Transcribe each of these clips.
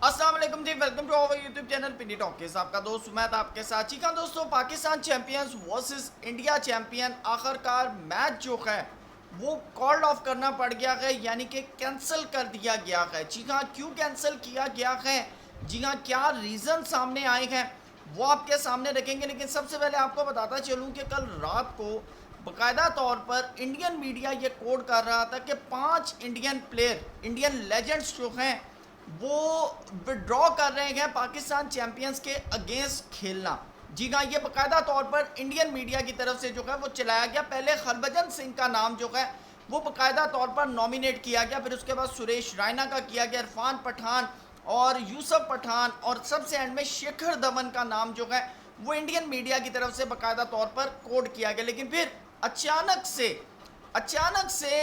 अस्सलाम वालेकुम जी, welcome to our YouTube channel पिनी टॉकीज। आपका दोस्त सुमैत आपके साथ। जी हाँ दोस्तों, Pakistan champions versus India champion आखिरकार मैच जो है वो कॉल्ड ऑफ करना पड़ गया है, यानी कि कैंसिल कर दिया गया है। जी हाँ, क्यों कैंसिल किया गया है, जी हाँ क्या रीज़न सामने आए हैं वो आपके सामने रखेंगे। लेकिन सबसे पहले आपको बताता चलूँ कि कल रात को बाकायदा तौर पर इंडियन मीडिया ये कोड कर रहा था कि 5 इंडियन प्लेयर, इंडियन लेजेंड्स जो हैं वो विड्रॉ कर रहे हैं पाकिस्तान चैंपियंस के अगेंस्ट खेलना। जी हाँ, ये बाकायदा तौर पर इंडियन मीडिया की तरफ से जो है वो चलाया गया। पहले हरभजन सिंह का नाम जो है वो बाकायदा तौर पर नॉमिनेट किया गया, फिर उसके बाद सुरेश रैना का किया गया, इरफान पठान और यूसुफ पठान, और सबसे एंड में शिखर धवन का नाम जो है वो इंडियन मीडिया की तरफ से बाकायदा तौर पर कोड किया गया। लेकिन फिर अचानक से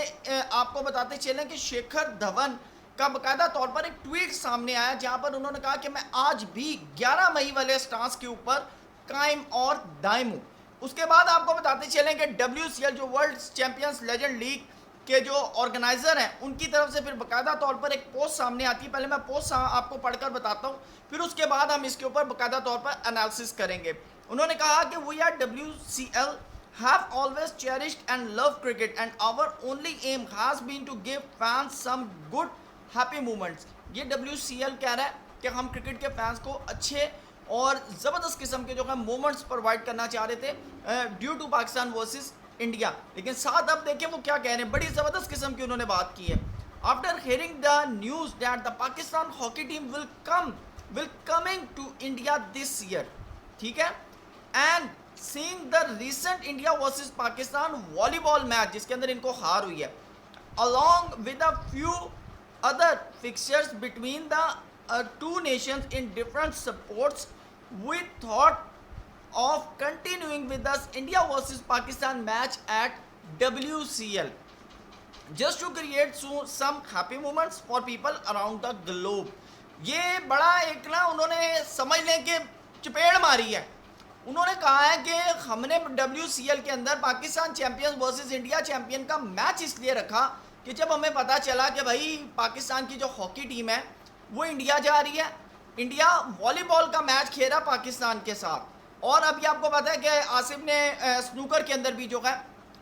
आपको बताते चलें कि शिखर धवन का बाकायदा तौर पर एक ट्वीट सामने आया जहां पर उन्होंने कहा कि मैं आज भी 11 मई वाले स्टांस के ऊपर कायम और दायम हूं। उसके बाद आपको बताते चलें कि WCL जो वर्ल्ड चैंपियंस लेजेंड लीग के जो ऑर्गेनाइजर हैं उनकी तरफ से फिर बाकायदा तौर पर एक पोस्ट सामने आती है। पहले मैं पोस्ट आपको पढ़कर बताता हूं, फिर उसके बाद हम इसके ऊपर बाकायदा तौर पर एनालिसिस करेंगे। उन्होंने कहा कि we are WCL have always cherished and loved cricket and our only aim has been to give fans some good happy moments। ये WCL कह रहा है कि हम क्रिकेट के फैंस को अच्छे और ज़बरदस्त किस्म के जो है मोमेंट्स प्रोवाइड करना चाह रहे थे due to Pakistan versus India. लेकिन साथ अब देखें वो क्या कह रहे हैं, बड़ी ज़बरदस्त किस्म की उन्होंने बात की है। After hearing the news that the Pakistan hockey team will coming to India this year, ठीक है, and seeing the recent India versus Pakistan volleyball match जिसके अंदर इनको हार हुई है, along with a few other fixtures between the two nations in different sports, we thought of continuing with the India versus Pakistan match at WCL just to create some happy moments for people around the globe। ये बड़ा एक ना उन्होंने समझ लें कि चपेड़ मारी है। उन्होंने कहा है कि हमने WCL के अंदर Pakistan champions versus India champion का मैच इसलिए रखा कि जब हमें पता चला कि भाई पाकिस्तान की जो हॉकी टीम है वो इंडिया जा रही है, इंडिया वॉलीबॉल का मैच खेला पाकिस्तान के साथ, और अभी आपको पता है कि आसिफ ने स्नूकर के अंदर भी जो है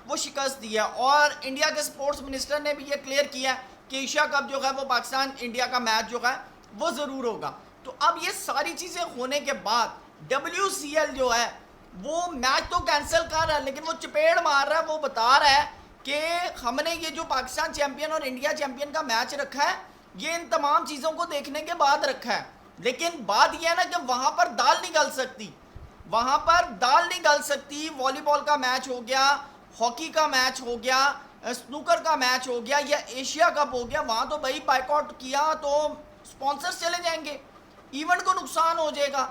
वो शिकस्त दी है, और इंडिया के स्पोर्ट्स मिनिस्टर ने भी ये क्लियर किया कि एशिया कप जो है वो पाकिस्तान इंडिया का मैच जो है वो ज़रूर होगा। तो अब ये सारी चीज़ें होने के बाद WCL जो है वो मैच तो कैंसिल कर रहा है, लेकिन वो चपेड़ मार रहा है। वो बता रहा है कि हमने ये जो पाकिस्तान चैंपियन और इंडिया चैंपियन का मैच रखा है ये इन तमाम चीज़ों को देखने के बाद रखा है। लेकिन बात यह है ना कि वहाँ पर दाल नहीं गल सकती, वहाँ पर दाल नहीं गल सकती। वॉलीबॉल का मैच हो गया, हॉकी का मैच हो गया, स्नूकर का मैच हो गया, या एशिया कप हो गया, वहाँ तो भाई बाइकआउट किया तो स्पॉन्सर्स चले जाएंगे, इवेंट को नुकसान हो जाएगा।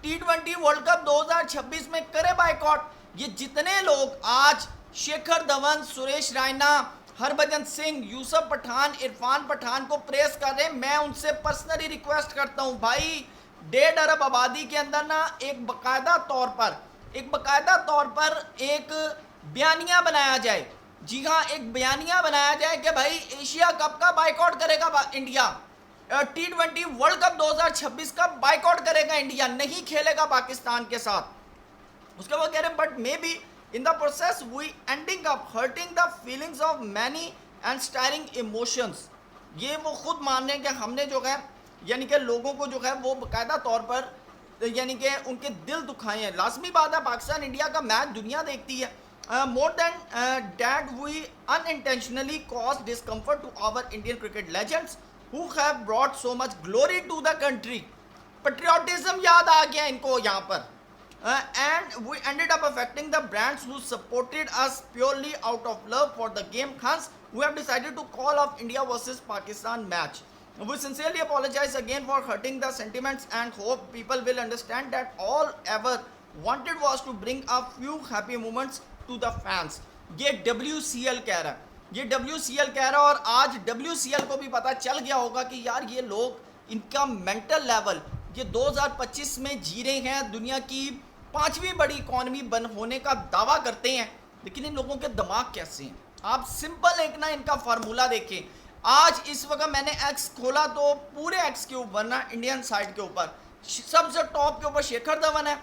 T20 वर्ल्ड कप 2026 में करे बाइकआउट। ये जितने लोग आज शिखर धवन, सुरेश रैना, हरभजन सिंह, यूसुफ पठान, इरफान पठान को प्रेस कर रहे हैं, मैं उनसे पर्सनली रिक्वेस्ट करता हूं भाई 1.5 अरब आबादी के अंदर ना एक बाकायदा तौर पर एक बयानिया बनाया जाए। जी हाँ, एक बयानिया बनाया जाए कि भाई एशिया कप का बाइकआउट करेगा इंडिया, T20 वर्ल्ड कप 2026 का बाइकआउट करेगा इंडिया, नहीं खेलेगा पाकिस्तान के साथ। उसके बाद कह रहे हैं but maybe in the process we ending up hurting the feelings of many and stirring emotions. ये वो खुद मान रहे हैं कि हमने जो है यानी कि लोगों को जो है वो बाकायदा तौर पर यानी कि उनके दिल दुखाए हैं। लाजमी बात है, पाकिस्तान इंडिया का मैच दुनिया देखती है। More than that we unintentionally cause discomfort to our Indian cricket legends who have brought so much glory to the country। patriotism याद आ गया इनको यहाँ पर, and we ended up affecting the brands who supported us purely out of love for the game। Hence we have decided to call off India versus Pakistan match। We sincerely apologize again for hurting the sentiments and hope people will understand that all ever wanted was to bring a few happy moments to the fans। ये WCL कह रहा है, ये WCL कह रहा है, और आज WCL को भी पता चल गया होगा कि यार ये लोग इनका मेंटल लेवल ये 2025 में जी रहे हैं, दुनिया की 5वीं बड़ी इकॉनमी बन होने का दावा करते हैं, लेकिन इन लोगों के दिमाग कैसे हैं। आप सिंपल एक ना इनका फार्मूला देखें, आज इस वक्त मैंने एक्स खोला तो पूरे एक्स के ऊपर ना इंडियन साइड के ऊपर सबसे टॉप के ऊपर शेखर धवन है,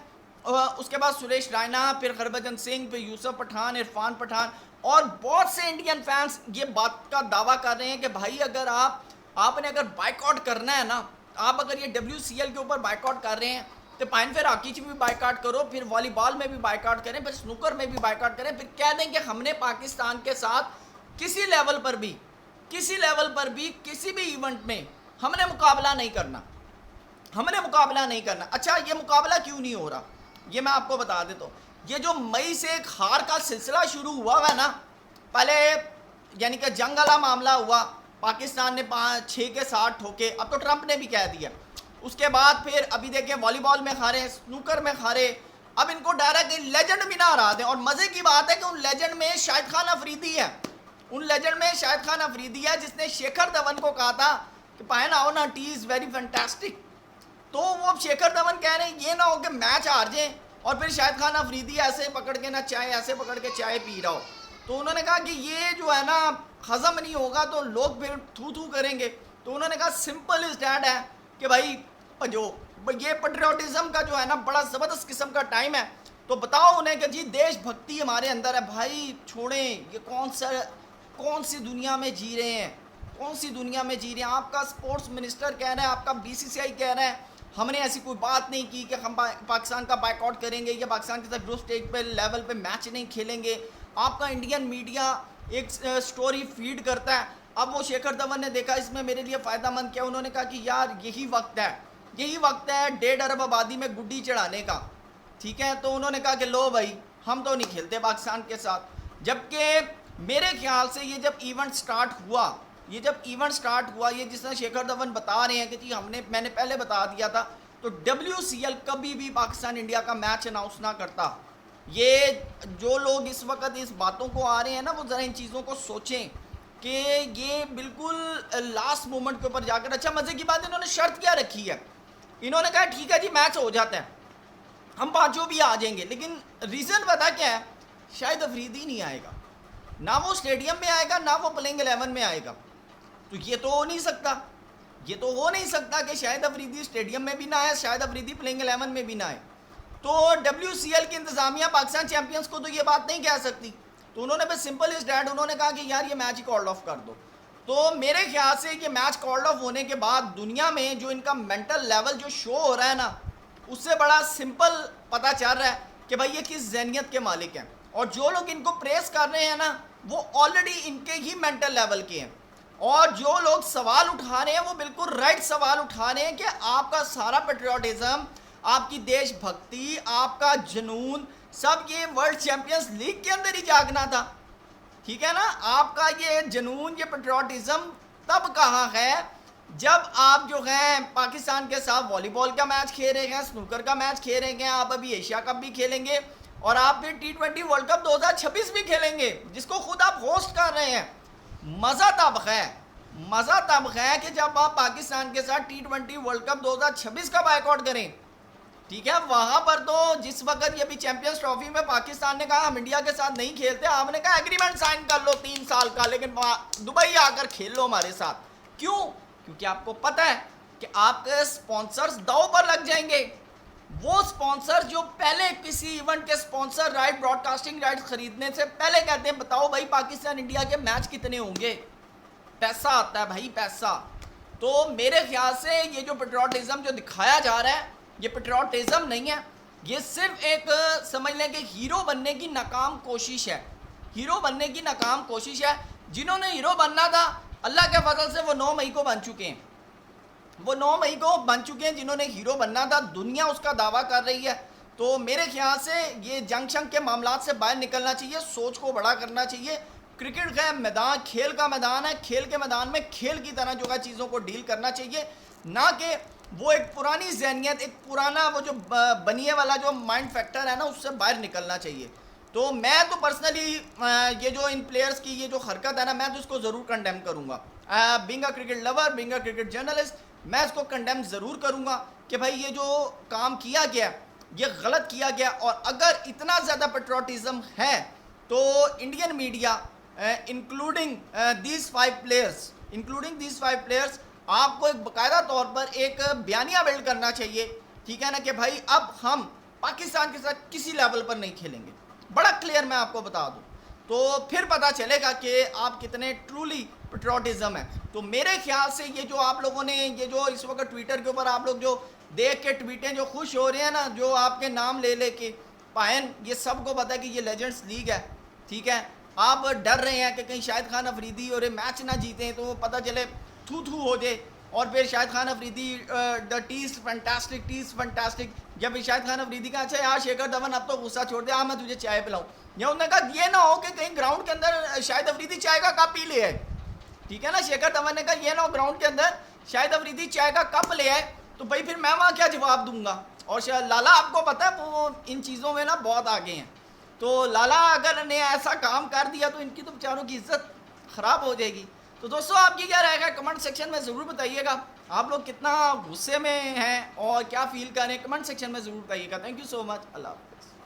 उसके बाद सुरेश रैना, फिर हरभजन सिंह, फिर यूसुफ पठान, इरफान पठान, और बहुत से इंडियन फैंस ये बात का दावा कर रहे हैं कि भाई अगर आपने अगर बाइकआउट करना है ना, आप अगर ये WCL के ऊपर बाइकआउट कर रहे हैं तो पाइन फिर हॉकी भी बाइकआउट करो, फिर वॉलीबॉल में भी बाइकआउट करें, फिर स्नूकर में भी बाइकआउट करें, फिर कह दें कि हमने पाकिस्तान के साथ किसी लेवल पर भी किसी भी इवेंट में हमने मुकाबला नहीं करना। अच्छा, ये मुकाबला क्यों नहीं हो रहा, ये मैं आपको बता देता हूँ। ये जो मई से एक हार का सिलसिला शुरू हुआ है ना, पहले यानी कि जंग वाला मामला हुआ, पाकिस्तान ने 6 के 7 ठोके, अब तो ट्रंप ने भी कह दिया। उसके बाद फिर अभी देखें वॉलीबॉल में हारे, स्नूकर में हारे, अब इनको डायरेक्ट लेजेंड भी ना हरा दें। और मज़े की बात है कि उन लेजेंड में शाहिद खान अफरीदी है, जिसने शेखर धवन को कहा था कि पायन आओ ना, टी इज़ वेरी फैंटास्टिक। तो वो अब शेखर धवन कह रहे हैं ये ना हो कि मैच हार जाए और फिर शाहिद खान अफरीदी ऐसे पकड़ के ना चाय ऐसे पकड़ के चाय पी रहा हो। तो उन्होंने कहा कि ये जो है ना हजम नहीं होगा तो लोग फिर थू थू करेंगे। तो उन्होंने कहा सिंपल इज डैट है कि भाई जो ये पेट्रियोटिज्म का जो है ना बड़ा ज़बरदस्त किस्म का टाइम है, तो बताओ उन्हें कि जी देशभक्ति हमारे अंदर है। भाई छोड़ें, ये कौन सी दुनिया में जी रहे हैं, आपका स्पोर्ट्स मिनिस्टर कह रहा है, आपका BCCI कह रहा है हमने ऐसी कोई बात नहीं की कि हम पाकिस्तान का बाइकआउट करेंगे या पाकिस्तान के साथ ग्रुप स्टेज पे लेवल पे मैच नहीं खेलेंगे। आपका इंडियन मीडिया एक स्टोरी फीड करता है। अब वो शेखर धवन ने देखा इसमें मेरे लिए फ़ायदेमंद क्या, उन्होंने कहा कि यार यही वक्त है 1.5 अरब आबादी में गुड्डी चढ़ाने का, ठीक है। तो उन्होंने कहा कि लो भाई हम तो नहीं खेलते पाकिस्तान के साथ। जबकि मेरे ख्याल से ये जब इवेंट स्टार्ट हुआ, ये जिसने शेखर धवन बता रहे हैं कि जी मैंने पहले बता दिया था, तो WCL कभी भी पाकिस्तान इंडिया का मैच अनाउंस ना करता। ये जो लोग इस वक्त इस बातों को आ रहे हैं ना, वो ज़रा इन चीज़ों को सोचें कि ये बिल्कुल लास्ट मोमेंट के ऊपर जाकर। अच्छा, मज़े की बात इन्होंने शर्त क्या रखी है, इन्होंने कहा ठीक है जी मैच हो जाता है, हम 5 भी आ जाएंगे, लेकिन रीज़न पता क्या है, शायद अफरीदी नहीं आएगा, ना वो स्टेडियम में आएगा ना वो प्लेइंग 11 में आएगा। तो ये तो हो नहीं सकता कि शायद अफरीदी स्टेडियम में भी ना आए, शायद अफरीदी प्लेइंग 11 में भी ना आए। तो WCL की इंतज़ामिया पाकिस्तान चैंपियंस को तो ये बात नहीं कह सकती। तो उन्होंने बस सिंपल इज डैट उन्होंने कहा कि यार ये मैच ही कॉल्ड ऑफ कर दो। तो मेरे ख्याल से ये मैच कॉल्ड ऑफ होने के बाद दुनिया में जो इनका मेंटल लेवल जो शो हो रहा है ना, उससे बड़ा सिंपल पता चल रहा है कि भाई ये किस ज़हनियत के मालिक हैं। और जो लोग इनको प्रेस कर रहे हैं ना, वो ऑलरेडी इनके ही मेंटल लेवल के हैं। और जो लोग सवाल उठा रहे हैं वो बिल्कुल राइट सवाल उठा रहे हैं कि आपका सारा पेट्रियोटिज्म, आपकी देशभक्ति, आपका जुनून सब ये वर्ल्ड चैंपियंस लीग के अंदर ही जागना था, ठीक है ना। आपका ये जुनून, ये पेट्रियोटिज्म तब कहाँ है जब आप जो है पाकिस्तान के साथ वॉलीबॉल का मैच खेल रहे हैं, स्नूकर का मैच खेल रहे हैं, आप अभी एशिया कप भी खेलेंगे और आप फिर T20 वर्ल्ड कप 2026 भी खेलेंगे, जिसको खुद आप होस्ट कर रहे हैं। मज़ा तब है कि जब आप पाकिस्तान के साथ T20 वर्ल्ड कप 2026 का बाइकआउट करें, ठीक है। वहाँ पर तो जिस वक्त ये भी चैंपियंस ट्रॉफी में पाकिस्तान ने कहा हम इंडिया के साथ नहीं खेलते, आपने कहा एग्रीमेंट साइन कर लो 3 साल का, लेकिन दुबई आकर खेल लो हमारे साथ। क्यों? क्योंकि आपको पता है कि आपके स्पॉन्सर्स दांव पर लग जाएंगे। वो स्पॉन्सर जो पहले किसी इवेंट के स्पॉन्सर राइट, ब्रॉडकास्टिंग राइट खरीदने से पहले कहते हैं बताओ भाई पाकिस्तान इंडिया के मैच कितने होंगे, पैसा आता है भाई, पैसा। तो मेरे ख्याल से ये जो पेट्रियोटिज्म जो दिखाया जा रहा है, ये पेट्रियोटिज्म नहीं है, ये सिर्फ एक समझ लें कि हीरो बनने की नाकाम कोशिश है। जिन्होंने हीरो बनना था अल्लाह के फजल से वो 9 मई को बन चुके हैं, जिन्होंने हीरो बनना था, दुनिया उसका दावा कर रही है। तो मेरे ख्याल से ये जंग शंग के मामला से बाहर निकलना चाहिए, सोच को बड़ा करना चाहिए। क्रिकेट का मैदान खेल का मैदान है, खेल के मैदान में खेल की तरह जो है चीज़ों को डील करना चाहिए, ना कि वो एक पुरानी जहनियत, एक पुराना वो जो बनिए वाला जो माइंड फैक्टर है ना, उससे बाहर निकलना चाहिए। तो मैं तो पर्सनली ये जो इन प्लेयर्स की ये जो हरकत है ना, मैं तो इसको ज़रूर कंडेम करूँगा। Being a cricket lover, being a cricket journalist, मैं इसको कंडेम ज़रूर करूँगा कि भाई ये जो काम किया गया ये गलत किया गया। और अगर इतना ज़्यादा पेट्रियोटिज्म है तो Indian media including these 5 players, including these 5 players, आपको एक बाकायदा तौर पर एक बयानिया बिल्ड करना चाहिए, ठीक है ना, कि भाई अब हम पाकिस्तान के साथ किसी लेवल पर नहीं खेलेंगे। बड़ा क्लियर मैं आपको बता दूं, तो फिर पता चलेगा कि आप कितने ट्रूली पेट्रोटिज्म है। तो मेरे ख्याल से ये जो आप लोगों ने ये जो इस वक्त ट्विटर के ऊपर आप लोग जो देख के ट्वीटें जो खुश हो रहे हैं ना, जो आपके नाम ले ले के पायन, ये सबको पता है कि ये लेजेंड्स लीग है, ठीक है। आप डर रहे हैं कि कहीं शाहिद खान अफरीदी और मैच ना जीते तो वो पता चले थू थू हो जाए, और फिर Shahid Khan Afridi the tees fantastic, जब शाहिद खान अफरीदी का अच्छा यार शेखर धवन अब तो गुस्सा छोड़ दे, हाँ मैं तुझे चाय पिलाऊं, या उन्होंने कहा ये ना हो कि कहीं ग्राउंड के अंदर शाहिद अफरीदी चाय का कप ही ले आए, ठीक है ना। शेखर धवन ने कहा ये ना हो ग्राउंड के अंदर शाहिद अफरीदी चाय का कप ले आए, तो भाई फिर मैं वहाँ क्या जवाब दूंगा। और लाला आपको पता है वो इन चीज़ों में ना बहुत आगे हैं, तो लाला अगर ने ऐसा काम कर दिया तो इनकी तो बेचारों की इज्जत ख़राब हो जाएगी। तो दोस्तों आपकी क्या राय है कमेंट सेक्शन में ज़रूर बताइएगा, आप लोग कितना गुस्से में हैं और क्या फील कर रहे हैं कमेंट सेक्शन में ज़रूर बताइएगा। थैंक यू सो मच, अल्लाह हाफ़िज़।